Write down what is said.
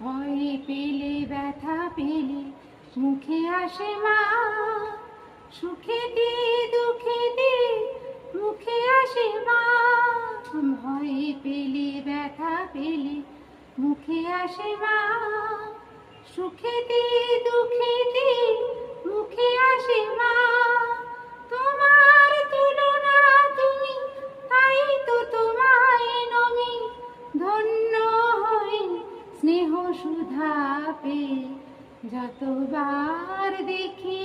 ভয় পেলে ব্যথা পেলে মুখে আসে মা, সুখেতে দুঃখেতে মুখে আসে মা। ভয় পেলে ব্যথা পেলে মুখে আসে মা, সুখেতে দুঃখেতে মুখে আসে মা। তোমার তুলনা তুমি, তাই তো তোমায় নমি, ধন্য হই স্নেহ সুধা পেয়ে যতবার দেখি